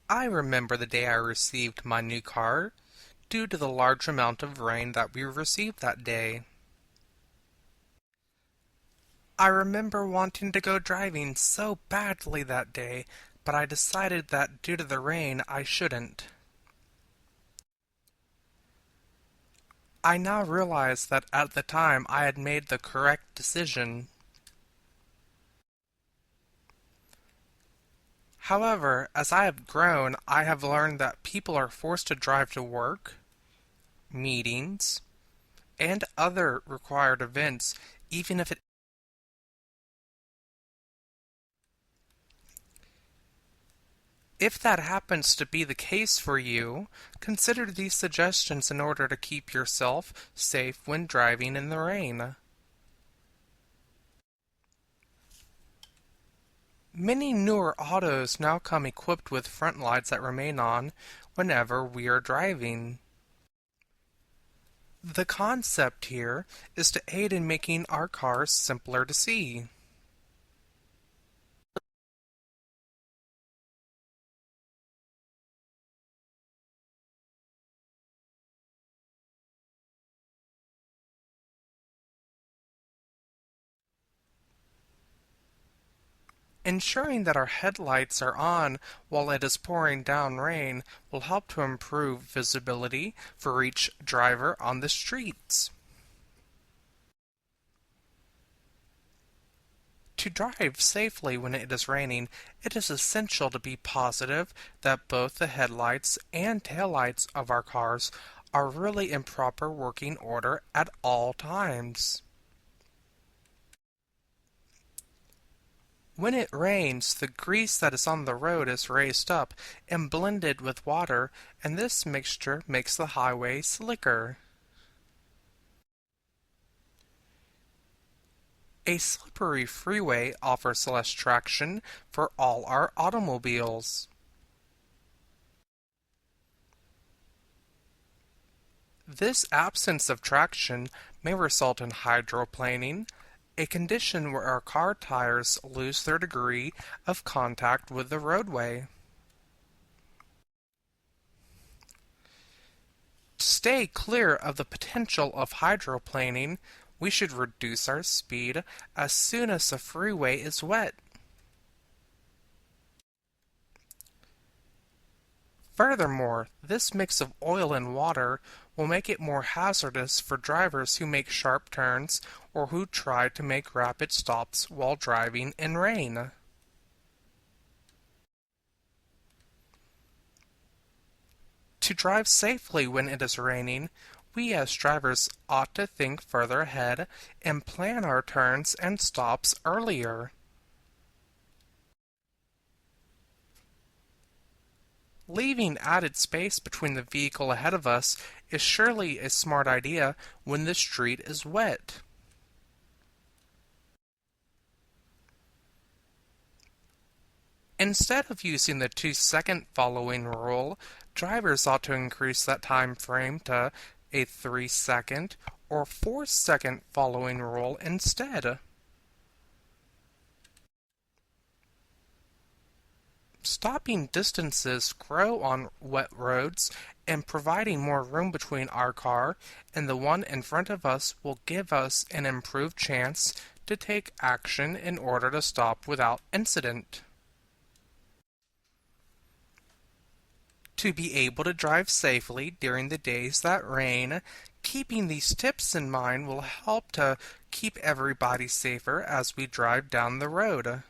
I remember the day I received my new car, due to the large amount of rain that we received that day. I remember wanting to go driving so badly that day, but I decided that due to the rain I shouldn't. I now realize that at the time I had made the correct decision. However, as I have grown, I have learned that people are forced to drive to work, meetings, and other required events, even if that happens to be the case for you, consider these suggestions in order to keep yourself safe when driving in the rain. Many newer autos now come equipped with front lights that remain on whenever we are driving. The concept here is to aid in making our cars simpler to see. Ensuring that our headlights are on while it is pouring down rain will help to improve visibility for each driver on the streets. To drive safely when it is raining, it is essential to be positive that both the headlights and taillights of our cars are really in proper working order at all times. When it rains, the grease that is on the road is raised up and blended with water, and this mixture makes the highway slicker. A slippery freeway offers less traction for all our automobiles. This absence of traction may result in hydroplaning, a condition where our car tires lose their degree of contact with the roadway. To stay clear of the potential of hydroplaning, we should reduce our speed as soon as the freeway is wet. Furthermore, this mix of oil and water will make it more hazardous for drivers who make sharp turns or who try to make rapid stops while driving in rain. To drive safely when it is raining, we as drivers ought to think further ahead and plan our turns and stops earlier. Leaving added space between the vehicle ahead of us is surely a smart idea when the street is wet. Instead of using the 2-second following rule, drivers ought to increase that time frame to a 3-second or 4-second following rule instead. Stopping distances grow on wet roads, and providing more room between our car and the one in front of us will give us an improved chance to take action in order to stop without incident. To be able to drive safely during the days that rain, keeping these tips in mind will help to keep everybody safer as we drive down the road.